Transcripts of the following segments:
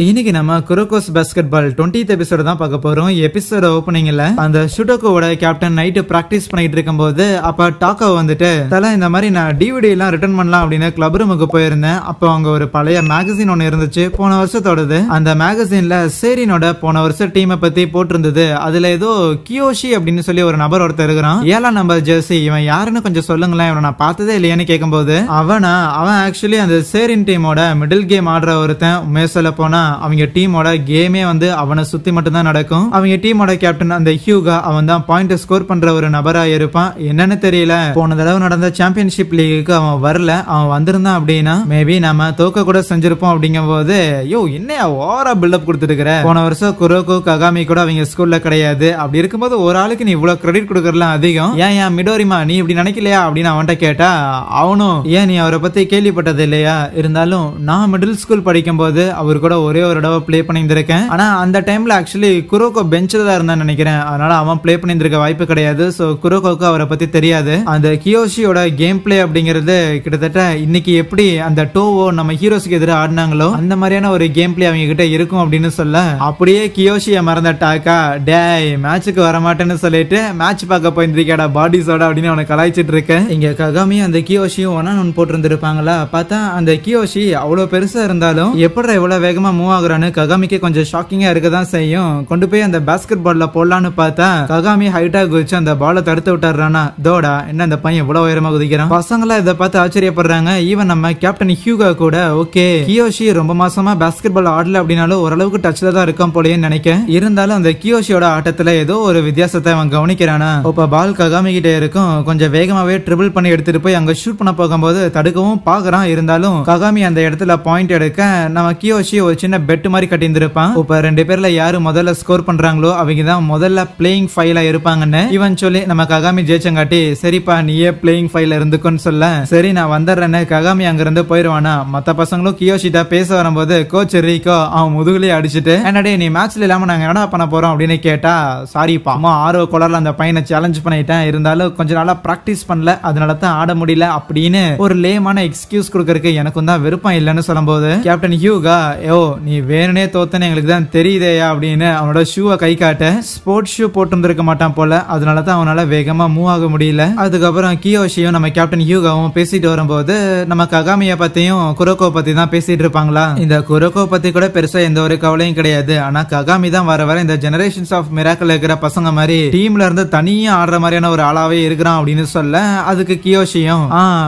இன்னைக்கு நம்ம குரோகோஸ் basketball 20th episode தான் பார்க்க போறோம். எபிசோட் ஓபனிங்ல அந்த ஷுடோகோவோட கேப்டன் நைட் பிராக்டிஸ் பண்ணிட்டு இருக்கும்போது அப்ப டாக்கோ வந்துட்டு தல இந்த மாதிரி நான் டிவிடி எல்லாம் ரிட்டர்ன் பண்ணலாம் அப்படின்னு கிளப் ரூமுக்கு போயிருந்தேன். அப்போ அங்க ஒரு பழைய மேகசின் ஒன்னு இருந்துச்சு, போன வருஷத்தோடது. அந்த மேகசின்ல சேரினோட போன வருஷம் டீமை பத்தி போட்டிருந்தது. அதுல ஏதோ கியோஷி அப்படின்னு சொல்லி ஒரு நபர் ஒருத்தர் இருக்கிறான், 7ஆம் நம்பர் ஜெர்சி. இவன் யாருன்னு கொஞ்சம் சொல்லுங்களேன், இவனை நான் பார்த்ததே இல்லையான்னு கேட்கும்போது அவன் ஆக்சுவலி அந்த சேரின் டீமோட மிடில் கேம் ஆடுற ஒருத்தன். உண்மையை சொல்ல போனா அவங்க டீமோட கேமே வந்து அவனை சுத்தி மட்டும் தான் நடக்கும். அவங்க டீமோட கேப்டன் அந்த ஹியூகா, அவன் தான் பாயிண்ட் ஸ்கோர் பண்ற ஒரு நபரா இருப்பான். என்னன்னு தெரியல, போன தடவை நடந்த சாம்பியன்ஷிப் லீக்கு அவன் வரல. அவன் வந்திருந்தான் அப்படின்னா மேபி நம்ம தோக்க கூட செஞ்சிருப்போம். அப்படிங்கும் போது யோ என்ன ஓவரா பில்டப் கொடுத்துருக்கிற, போன வருஷம் குரோகோ ககாமி கூட அவங்க ஸ்கூல்ல கிடையாது. அப்படி இருக்கும்போது ஒரு ஆளுக்கு நீ இவ்வளவு கிரெடிட் கொடுக்கறலாம் அதிகம். ஏன் மிடோரிமா நீ இப்படி நினைக்கலையா அப்படின்னு அவன்கிட்ட கேட்டா அவனும் ஏன் நீ அவரை பத்தி கேள்விப்பட்டது இல்லையா, இருந்தாலும் நான் மிடில் ஸ்கூல் படிக்கும் போது அவர் கூட ஒரே ஒரு தடவை பிளே பண்ணியிருந்திருக்கேன். ஆனா அந்த டைம்ல ஆக்சுவலி குரோகோ பெஞ்சில் தான் இருந்தான்னு நினைக்கிறேன். அதனால அவன் பிளே பண்ணியிருந்திருக்க வாய்ப்பு கிடையாது. சோ குரோகோக்கு அவரை பத்தி தெரியாது. அந்த கியோஷியோட கேம் பிளே அப்படிங்கிறது கிட்டத்தட்ட இன்னைக்கு எப்படி அந்த டோவோ நம்ம ஹீரோஸ்க்கு எதிராக ஆடினாங்களோ அந்த மாதிரியான ஒரு கேம் பிளே அவங்க கிட்ட இருக்கும் அப்படின்னு சொல்ல அப்படியே கியோஷிய மறந்துட்டாக்கா டேய் மேட்சுக்கு வர மாட்டேன்னு சொல்லிட்டு மேட்ச் பார்க்க போயிருந்திருக்கேடா பாடிஸோட அப்படின்னு அவனை கலாய்ச்சிட்டு இருக்கேன். இங்க ககாமி அந்த கியோஷியும் ஒன்னு போட்டிருந்திருப்பாங்களா, பார்த்தா அந்த கியோஷி அவ்வளவு பெருசா இருந்தாலும் எப்படி எவ்வளவு வேகமா மூவ் ஆகுறான்னு ககாமிக்கு கொஞ்சம் ஷாக்கிங்கா இருக்கதான் செய்யும். கொண்டு போய் அந்த பாஸ்கெட் பால்ல போடலான்னு பார்த்தா ககாமி ஹைட்டா குதிச்சு அந்த பாலை தடுத்து விட்டாருனா தோடா என்ன அந்த பையன் இவ்வளவு உயரமா குதிக்கிறான். பசங்களா இதை பார்த்து ஆச்சரியப்படுறாங்க. ஈவன் நம்ம கேப்டன் ஹியூகா கூட ஓகே கியோஷி ரொம்ப மாசமா பாஸ்கெட் பால் ஆடல அப்படின்னாலும் ஓரளவுக்கு டச்ல தான் இருக்கான் போலேன்னு நினைக்க. இருந்தாலும் அந்த கியோஷியோட ஆட்டத்துல ஏதோ ஒரு வித்தியாசத்தை அவன் கவனிக்கிறானா. இப்ப பால் ககாமி கிட்ட இருக்கும், கொஞ்சம் வேகமாவே ட்ரிபிள் பண்ணி எடுத்துட்டு போய் அங்க ஷூட் பண்ண போகும்போது தடுக்கவும் பாக்குறான். இருந்தாலும் ககாமி அந்த இடத்துல பாயிண்ட் எடுக்க நம்ம கியோஷி ஒரு சின்ன பெட் மாதிரி கட்டியிருந்திருப்பான். இப்ப ரெண்டு பேர்ல யாரு முதல்ல ஸ்கோர் பண்றாங்களோ அவங்க தான் முதல்ல பிளேயிங் ஃபைலா இருப்பாங்கன்னு இவன் சொல்லி நம்ம ககாமி ஜெயிச்சங்காட்டி சரிப்பா நீயே பிளேயிங் ஃபைல இருந்துக்கோன்னு சொல்ல சரி நான் வந்துடுறேன்னு ககாமி அங்க இருந்து போயிருவானா. மத்த பசங்களும் கியோஷிட்ட பேச வரும்போது கோச் ரீகோ அவன் முதுகுலயே அடிச்சுட்டு என்னடே நீ மேட்ச்ல இல்லாம நாங்க என்னடா பண்ண போறோம் அப்படின்னு கேட்டா சாரிப்பா அம்மா ஆர்வ கோளாறுல அந்த பையனை சேலஞ்ச் பண்ணிட்டேன், இருந்தாலும் கொஞ்ச நாளா பிராக்டிஸ் பண்ணல அதனால தான் ஆட முடியல அப்படின்னு ஒரு லேமான எக்ஸ்கியூஸ் கொடுக்கறதுக்கு எனக்கும் தான் விருப்பம் இல்லைன்னு சொல்லும்போது கேப்டன் ஹியூகா யோ நீ வேணுனே தோத்தன்னு எங்களுக்கு தான் தெரியுதேயா அப்படின்னு அவனோட ஷூவை கை காட்ட ஸ்போர்ட்ஸ் ஷூ போட்டு மாட்டான் போல, அதனால தான் அவனால வேகமா மூவ் ஆக முடியல. அதுக்கப்புறம் கியோஷியும் நம்ம கேப்டன் ஹியூகாவும் பேசிட்டு வரும்போது நம்ம ககாமிய பத்தியும் குரோகோ பத்தி தான் பேசிட்டு இருப்பாங்களா. இந்த குரோகோ பத்தி கூட பெருசா எந்த ஒரு கவலையும் கிடையாது. ஆனா ககாமி தான் வர வர இந்த ஜெனரேஷன்ஸ் ஆஃப் மிராக்கிள் இருக்கிற பசங்க மாதிரி டீம்ல இருந்து தனியா ஆடுற மாதிரியான ஒரு ஆளாவே இருக்கிறான் அப்படின்னு சொல்ல அதுக்கு கியோஷியும்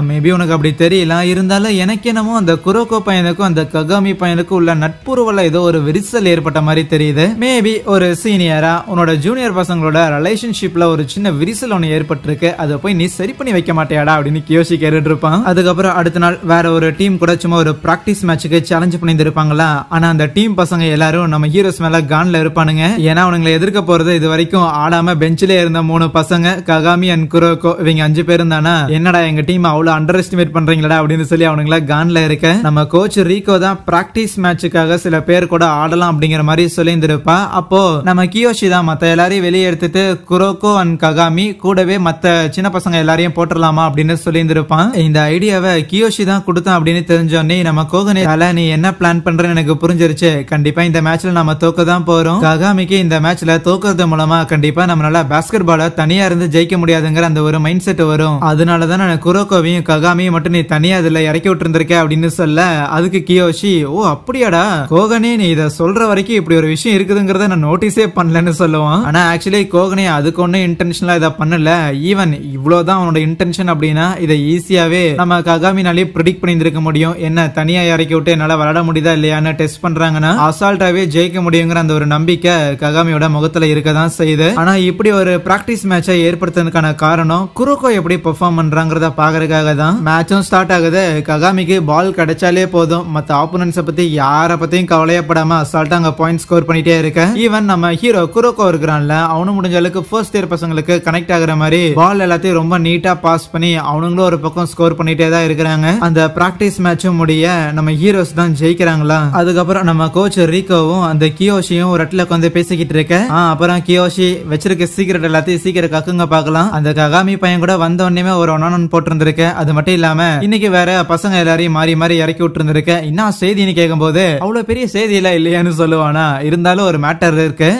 மேபி உனக்கு அப்படி தெரியல, இருந்தாலும் எனக்கு என்னமோ அந்த குரோகோ பையனுக்கும் அந்த ககாமி பையனுக்கும் உள்ள நட்புறவுல ஏதோ ஒரு விரிசல் ஏற்பட்ட மாதிரி தெரியுது. மேபி ஒரு சீனியரா உன்னோட ஜூனியர் பசங்களோட ரிலேஷன்ஷிப்ல ஒரு சின்ன விரிசல் ஒன்னு ஏற்பட்டிருக்கு, அதை போய் நீ சரி பண்ணி வைக்க மாட்டியாடா அப்படின்னு கியோஷி கேட்டுட்டு இருப்பான். அதுக்கப்புறம் அடுத்த நாள் வேற ஒரு டீம் கூட சும்மா ஒரு பிராக்டிஸ் மேட்சுக்கு சேலஞ்ச் பண்ணி இருப்பாங்களா. ஆனா அந்த டீம் பசங்க எல்லாரும் நம்ம ஹீரோஸ் மேல கான்ல இருப்பானுங்க. ஏன்னா அவனுங்களை எதிர்க்க போறது இது வரைக்கும் ஆடாம பெஞ்சிலே இருந்த 3 பசங்க ககாமி அண்ட் குரோகோ இவங்க 5 பேரும் தானா. என்னடா எங்க டீம் அவ்வளவு அண்டர் எஸ்டிமேட் பண்றீங்களா அப்படின்னு சொல்லி அவனுங்களா கான்ல இருக்க நம்ம கோச் ரீகோ தான் பிராக்டிஸ் மேட்சுக்காக சில பேர் கூட ஆடலாம் அப்படிங்கிற மாதிரி சொல்லியிருந்திருப்பா. அப்போ நம்ம கியோஷி தான் மத்த எல்லாரையும் வெளியே எடுத்துட்டு குரோகோ அண்ட் ககாமி கூடவே மத்த சின்ன பசங்க எல்லாரையும் போட்டுடலாமா அப்படின்னு சொல்லியிருந்திருப்பான். இந்த ஐடியாவை கியோஷி தான் கொடுத்தான் அப்படின்னு தெரிஞ்சோடனே நம்ம கோகனே நீ என்ன பிளான் பண்றேன்னு எனக்கு புரிஞ்சிருச்சு, கண்டிப்பா இந்த மேட்ச்ல நம்ம தோக்க தான் போறோம். ககாமிக்கு இந்த மேட்ச்ல தோக்குறது மூலமா கண்டிப்பா நம்மளால பாஸ்கெட் பால தனியா இருந்து ஜெயிக்க முடியாதுங்கிற அந்த ஒரு மைண்ட் செட் வரும். அதனாலதான் நான் குரோகோவையும் ககாமியும் மட்டும் நீ தனியா அதுல இறக்கி விட்டுருந்திருக்க அப்படின்னு சொல்ல அதுக்கு கியோஷி ஓ அப்படியாடா கோகனே நீ இத சொல்ற வரைக்கும் இப்படி ஒரு விஷயம் இருக்குதுங்கிறத நான் நோட்டீஸே பண்ணலன்னு சொல்லுவான். ஆனா ஆக்சுவலி கோகனே அதுக்கு ஒன்னும் இன்டென்ஷனலா இதை பண்ணல. ஈவன் இவ்வளவுதான் அவனோட இன்டென்ஷன் அப்படின்னா இதை ஈஸியாவே நம்ம ககாமினாலே ப்ரெடிக்ட் பண்ணியிருக்க முடியும். என்ன தனியா இறக்கி விட்டு என்னால விளையாட முடியுதா இல்லையான்னு டெஸ்ட் பண்றாங்கன்னா அசால்ட்டாவே ஜெயிக்க முடியுங்கிற அந்த ஒரு நம்பிக்கை ககாமியோட முகத்துல இருக்கதான் செய்யுது. ஆனா இப்படி ஒரு பிராக்டிஸ் மேட்சை ஏற்படுத்துறதுக்கான காரணம் குரோகோ எப்படி பெர்ஃபார்ம் பண்றாங்கிறத பாக்குறதுக்காக தான். மேட்சும் ஸ்டார்ட் ஆகுது. ககாமிக்கு பால் கிடைச்சாலே போதும், மத்த ஆப்போனன்ட்ஸை பத்தி யார பத்தியும் கவலையப்படாம அசால்ட்டா அங்க பாயிண்ட் ஸ்கோர் பண்ணிட்டே இருக்க. ஈவன் நம்ம ஹீரோ குரோகோ இருக்கிறான்ல அவனு முடிஞ்ச அளவுக்கு ஃபர்ஸ்ட் இயர் பசங்களுக்கு கனெக்ட் ஆகுற மாதிரி பால் எல்லாத்தையும் ரொம்ப நீட்டா பாஸ் பண்ணி அவனுங்களும் ஒரு பக்கம் ஸ்கோர் பண்ணிட்டே தான் இருக்கிறாங்க. அந்த பிராக்டிஸ் மேட்சும் முடிய நம்ம ஹீரோஸ் தான் ஜெயிக்கிறாங்களா. அதுக்கப்புறம் நம்ம கோச் ரீகோவும் அந்த கியோஷியும் ஒரு இடத்துல வந்து பேசிக்கிட்டு இருக்க. அப்புறம் கியோஷி வச்சிருக்க சீக்கிரட் எல்லாத்தையும் சீக்கிரம் கக்குங்க பாக்கலாம். அந்த ககாமி பையன் கூட வந்த உடனே ஒரு ஒன் போட்டு இருந்திருக்க. அது மட்டும் இல்லாம இன்னைக்கு வேற பசங்க எல்லாரையும் மாறி மாறி இறக்கி விட்டு இருந்திருக்க. இன்னும் செய்தின்னு கேட்கும் போது அவ்வளவு அவ்வளவு பெரிய செய்தியெல்லாம் இல்லையான்னு சொல்லுவானா. இருந்தாலும் ஒரு மேட்டர் இருக்கு.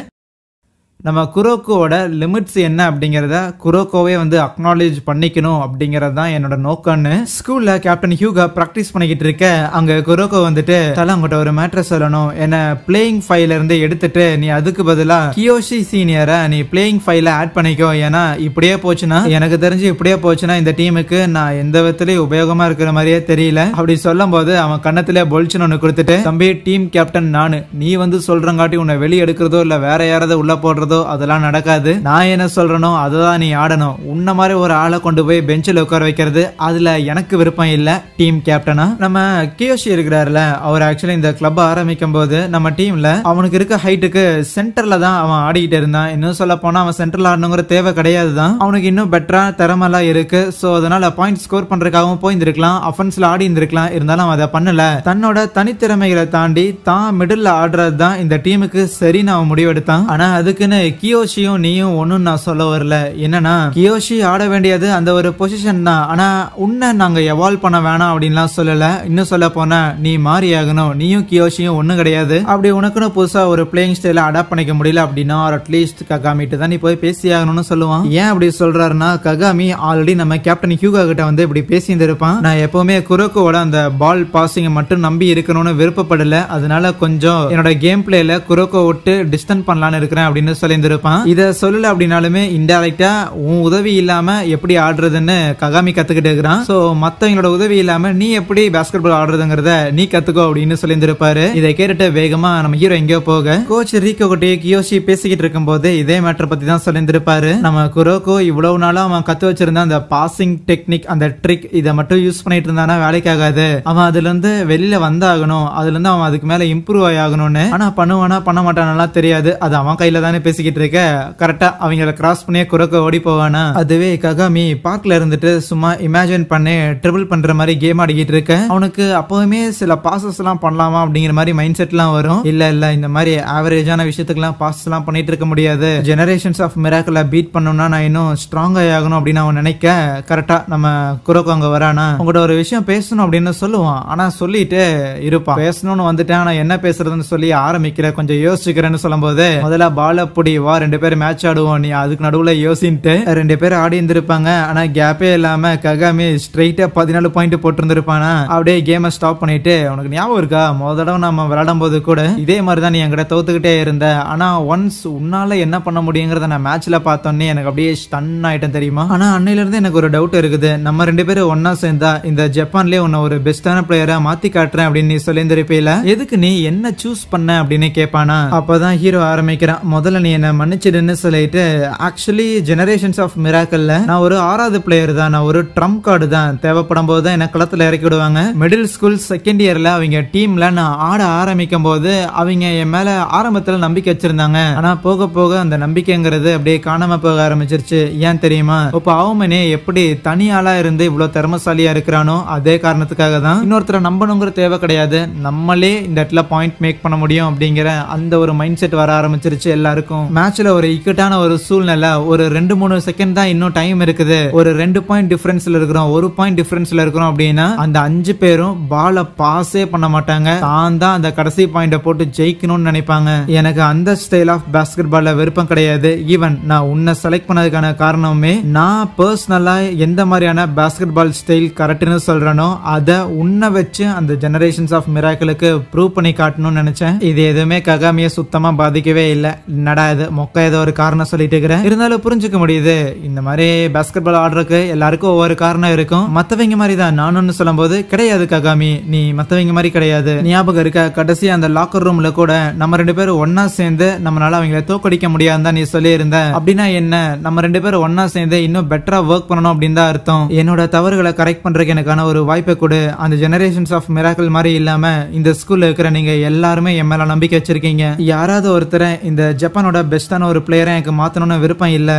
நம்ம குரோக்கோவோட லிமிட்ஸ் என்ன அப்படிங்கறத குரோக்கோவே வந்து அக்னாலேஜ் பண்ணிக்கணும் அப்படிங்கறது தான் என்னோட நோக்கம்னு ஸ்கூல்ல கேப்டன் ஹியூகா பிராக்டிஸ் பண்ணிக்கிட்டு இருக்க அங்க குரோக்கோ வந்துட்டு தல உங்ககிட்ட ஒரு மேட்டர் சொல்லணும், என்ன பிளேயிங் ஃபைல இருந்து எடுத்துட்டு நீ அதுக்கு பதிலா கியோஷி சீனியரை நீ பிளேயிங் ஃபைல ஆட் பண்ணிக்கோ. ஏன்னா இப்படியே போச்சுன்னா எனக்கு தெரிஞ்சு இப்படியே போச்சுன்னா இந்த டீமுக்கு நான் எந்த விதத்திலயும் உபயோகமா இருக்கிற மாதிரியே தெரியல. அப்படி சொல்லும் போது அவன் கண்ணத்திலே பொல்ச்சுன்னு ஒண்ணு கொடுத்துட்டு, தம்பி டீம் கேப்டன் நானு, நீ வந்து சொல்றங்காட்டி உன்னை வெளியே எடுக்கிறதோ இல்ல வேற யாராவது உள்ள போடுறதோ அதெல்லாம் நடக்காது. நான் என்ன சொல்றனோ அதுதான் நீ ஆடணும். உன்ன மாதிரி ஒரு ஆளை கொண்டு போய் பெஞ்சில் உட்கார வைக்கிறது அதுல எனக்கு விருப்பம் இல்ல டீம் கேப்டனா. நம்ம கியோஷி இருக்கிறாருல, அவர் ஆக்சுவலி இந்த கிளப் ஆரம்பிக்கும் போது நம்ம டீம்ல அவனுக்கு இருக்க ஹைட்டுக்கு சென்டர்ல தான் அவன் ஆடிக்கிட்டு இருந்தான். இன்னும் சொல்ல போனா அவன் சென்டர்ல ஆடணுங்கிற தேவை கிடையாது தான். அவனுக்கு இன்னும் பெட்டரா திறமெல்லாம் இருக்கு. சோ அதனால பாயிண்ட் ஸ்கோர் பண்றதுக்காகவும் போயிருந்திருக்கலாம், அஃபென்ஸ்ல ஆடி இருந்திருக்கலாம். இருந்தாலும் அவன் அதை பண்ணல. தன்னோட தனித்திறமைகளை தாண்டி தான் மிடில் ஆடுறது தான் இந்த டீமுக்கு சரின்னு அவன் முடிவெடுத்தான். ஆனா அதுக்குன்னு கியோஷியும் நீயும் ஒன்னும் நான் சொல்ல வரல. என்னன்னா கியோஷி ஆட வேண்டியது அந்த ஒரு பொசிஷன் தான். ஆனா உன்னை நாங்க எவால்வ் பண்ண வேணாம் அப்படின்லாம் சொல்லல. இன்னும் சொல்ல போனா நீ மாறி ஆகணும். நீயும் கியோஷியும் ஒண்ணும் கிடையாது. அப்படி உனக்குன்னு புதுசா ஒரு பிளேயிங் ஸ்டைல அடாப்ட் பண்ணிக்க முடியல அப்படின்னா அட்லீஸ்ட் ககாமிட்டு தான் நீ போய் பேசி ஆகணும்னு சொல்லுவான். ஏன் அப்படி சொல்றாருன்னா ககாமி ஆல்ரெடி நம்ம கேப்டன் ஹியூகா கிட்ட வந்து இப்படி பேசியிருந்திருப்பான். நான் எப்பவுமே குரோக்கோட அந்த பால் பாசிங் மட்டும் நம்பி இருக்கணும்னு விருப்பப்படல. அதனால கொஞ்சம் என்னோட கேம் பிளேல குரோக்கோ விட்டு டிஸ்டன்ஸ் பண்ணலான்னு இருக்கிறேன் அப்படின்னு சொல்லியிருந்திருப்பான். இத சொல்லல அப்படின்னாலுமே இன்டைரக்டா உன் உதவி இல்லாம எப்படி ஆடுறதுன்னு ககாமி கத்துக்கிட்டு இருக்கிறான். சோ மத்தவங்களோட உதவி இல்லாம நீ எப்படி பாஸ்கெட் பால் ஆடுறதுங்கிறத நீ கத்துக்கோ அப்படின்னு சொல்லியிருந்திருப்பாரு. இதை கேட்டுட்டு வேகமா நம்ம ஹீரோ எங்கேயோ போக கோச் ரீகோ கிட்டே கியோஷி பேசிக்கிட்டு இருக்கும் போது இதே மேட்டர் பத்தி தான் சொல்லியிருந்திருப்பாரு. நம்ம குரோக்கோ இவ்வளவு நாளா அவன் கத்து வச்சிருந்த அந்த பாசிங் டெக்னிக் அந்த ட்ரிக் இதை மட்டும் யூஸ் பண்ணிட்டு இருந்தானா வேலைக்கு ஆகாது. அவன் அதுல இருந்து வெளியில வந்தாகணும். அதுல இருந்து அவன் அதுக்கு மேல இம்ப்ரூவ் ஆகணும்னு. ஆனா பண்ணுவானா பண்ண மாட்டானா தெரியாது. அது அவன் கையில தானே பேசிக்கிட்டு இருக்க. கரெக்டா அவங்கள கிராஸ் பண்ணியே குரோக்கோ ஓடி போவானா. அதுவே ககாமி பார்க்ல இருந்துட்டு சும்மா இமேஜின் பண்ணி ட்ரிபிள் பண்ற மாதிரி கேம் ஆடிக்கிட்டு இருக்க. அவனுக்கு அப்பவுமே சில பாசஸ் எல்லாம் பண்ணலாமா அப்படிங்கிற மாதிரி மைண்ட் செட் எல்லாம் வரும். இல்ல இந்த மாதிரி ஆவரேஜான விஷயத்துக்கு எல்லாம் பாஸ் எல்லாம் பண்ணிட்டு இருக்க முடியாது. ஜெனரேஷன்ஸ் ஆஃப் மிராக்கிள பீட் பண்ணணும்னா நான் இன்னும் ஸ்ட்ராங் ஆகணும் அப்படின்னு அவன் நினைக்க கரெக்டா நம்ம குரோக்கோ அங்க வரானா. உங்கள்கிட்ட ஒரு விஷயம் பேசணும் அப்படின்னு சொல்லுவான். ஆனா சொல்லிட்டு இருப்பான். பேசணும்னு வந்துட்டேன் ஆனா என்ன பேசுறதுன்னு சொல்லி ஆரம்பிக்கிற கொஞ்சம் யோசிச்சுக்கிறேன்னு சொல்லும் போது முதல்ல பால புடி வா 2 பேரும் மேட்ச் ஆடுவோம் நீ அதுக்கு நடுவுல யோசின்ட்டு 2 பேரும் ஆடி இருந்திருப்பாங்க. ஆனா கேப்பே இல்லாம ககாமி ஸ்ட்ரைட்டா 14 பாயிண்ட் போட்டு இருந்திருப்பானா. அப்படியே கேமை ஸ்டாப் பண்ணிட்டு உனக்கு ஞாபகம் இருக்கா முதல் தடவை நம்ம விளையாடும் போது கூட இதே மாதிரிதான் நீ என்கிட்ட தோத்துக்கிட்டே இருந்த. ஆனா ஒன்ஸ் உன்னால என்ன பண்ண முடியுங்கிறத நான் மேட்ச்ல பார்த்தோன்னே எனக்கு அப்படியே ஸ்டன் ஆயிட்டேன் தெரியுமா. ஆனா அன்னையில இருந்து எனக்கு ஒரு டவுட் இருக்குது. நம்ம 2 பேரும் ஒன்னா சேர்ந்தா இந்த ஜப்பான்லயே உன்ன ஒரு பெஸ்டான பிளேயரா மாத்தி காட்டுறேன் அப்படின்னு நீ சொல்லியிருந்திருப்பீல. எதுக்கு நீ என்ன சூஸ் பண்ண அப்படின்னு கேட்பானா. அப்பதான் ஹீரோ ஆரம்பிக்கிறான். முதல்ல நீ என்ன மன்னிச்சிடுன்னு சொல்லிட்டு ஆக்சுவலி ஜெனரேஷன்ஸ் ஆஃப் மிராக்கிள்ல நான் ஒரு 6வது பிளேயர் தான். நான் ஒரு ட்ரம்ப் கார்டு தான். தேவைப்படும் போது தான் என்ன களத்துல இறக்கி விடுவாங்க. மிடில் ஸ்கூல் செகண்ட் இயர்ல அவங்க டீம்ல நான் ஆட ஆரம்பிக்கும் போது அவங்க என் மேல ஆரம்பத்துல நம்பிக்கை வச்சிருந்தாங்க. ஆனா போக போக அந்த நம்பிக்கைங்கிறது அப்படியே காணாம போக ஆரம்பிச்சிருச்சு. ஏன் தெரியுமா? இப்ப அவமனே எப்படி தனியாளா இருந்து இவ்வளவு திறமசாலியா இருக்கிறானோ அதே காரணத்துக்காக தான். இன்னொருத்தரை நம்பணுங்கிற தேவை கிடையாது. நம்மளே இந்த இடத்துல பாயிண்ட் மேக் பண்ண முடியும் அப்படிங்கிற அந்த ஒரு மைண்ட் செட் வர ஆரம்பிச்சிருச்சு எல்லாருக்கும். மேட்ச்ல ஒரு இக்கட்டான ஒரு சூழ்நிலை. ஒரு 2-3 செகண்ட் தான் இன்னும் டைம் இருக்குது. ஒரு 2 பாயிண்ட் டிஃபரன்ஸ்ல இருக்கிறோம், 1 பாயிண்ட் டிஃபரன்ஸ்ல இருக்கிறோம் அப்படின்னா அந்த 5 பேரும் பால பாஸே பண்ண மாட்டாங்க. தான் தான் அந்த கடைசி பாயிண்ட போட்டு ஜெயிக்கணும்னு நினைப்பாங்க. எனக்கு அந்த ஸ்டைல் ஆஃப் பாஸ்கெட் பால்ல விருப்பம் கிடையாது. ஈவன் நான் உன்னை செலக்ட் பண்ணதுக்கான காரணமே நான் பர்சனலா எந்த மாதிரியான பாஸ்கெட் பால் ஸ்டைல் கரெக்ட்னு சொல்றனோ அதை உன்னை வச்சு அந்த ஜெனரேஷன்ஸ் ஆஃப் மிராக்கிளுக்கு ப்ரூவ் பண்ணி காட்டணும்னு நினைச்சேன். இது எதுவுமே ககாமியை சுத்தமா பாதிக்கவே இல்லை. நடா இது மொக்க ஏதோ ஒரு காரணம் சொல்லிட்டு இருக்கிறேன். இருந்தாலும் புரிஞ்சுக்க முடியுது. இந்த மாதிரி பாஸ்கெட் பால் ஆடுறதுக்கு எல்லாருக்கும் ஒவ்வொரு காரணம் இருக்கும். மத்தவங்க மாதிரி தான் நானும் சொல்லும் போது கிடையாது ககாமி, நீ மத்தவங்க மாதிரி கிடையாது. ஞாபகம் இருக்க கடைசி அந்த லாக்கர் ரூம்ல கூட நம்ம 2 பேரும் ஒன்னா சேர்ந்து நம்மளால அவங்களை தோக்கடிக்க முடியாதுதான் நீ சொல்லி இருந்த. அப்படின்னா என்ன? நம்ம 2 பேரும் ஒன்னா சேர்ந்து இன்னும் பெட்டரா ஒர்க் பண்ணணும் அப்படின்னு தான் அர்த்தம். என்னோட தவறுகளை கரெக்ட் பண்றதுக்கு எனக்கான ஒரு வாய்ப்பை கொடு. அந்த ஜெனரேஷன்ஸ் ஆஃப் மிராக்கிள் மாதிரி இல்லாம இந்த ஸ்கூல்ல இருக்கிற நீங்க எல்லாருமே என் மேல நம்பிக்கை வச்சிருக்கீங்க. யாராவது ஒருத்தரை இந்த ஜப்பானோட ஜப்பானோட பெஸ்டான ஒரு பிளேயரை எனக்கு மாத்தணும்னு விருப்பம் இல்ல.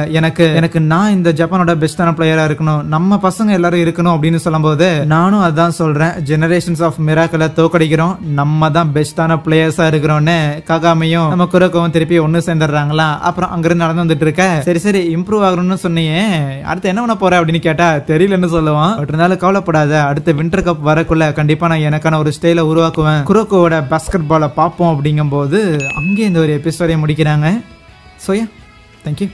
எனக்கு நான் இந்த ஜப்பானோட பெஸ்டான பிளேயரா இருக்கணும், நம்ம பசங்க எல்லாரும் இருக்கணும் அப்படின்னு சொல்லும்போது நானும் அதான் சொல்றேன். ஜெனரேஷன்ஸ் ஆஃப் மிராக்கிளை தோக்கடிக்கிறோம், நம்ம தான் பெஸ்டான பிளேயர்ஸா இருக்கிறோம்னு காகாமையும் நம்ம குரோக்கோவும் திருப்பி ஒன்னு சேர்ந்துடுறாங்களா. அப்புறம் அங்கிருந்து நடந்து வந்துட்டு இருக்க, சரி இம்ப்ரூவ் ஆகணும்னு சொன்னியே, அடுத்து என்ன பண்ண போற அப்படின்னு கேட்டா தெரியலன்னு சொல்லுவான். பட் இருந்தாலும் கவலைப்படாத, அடுத்த வின்டர் கப் வரக்குள்ள கண்டிப்பா நான் எனக்கான ஒரு ஸ்டைல உருவாக்குவேன், குரோக்கோவோட பாஸ்கெட் பாலை பார்ப்போம் அப்படிங்கும்போது அங்கே இந்த ஒரு எபிசோடை முடிக்கிறாங்க. So yeah, thank you.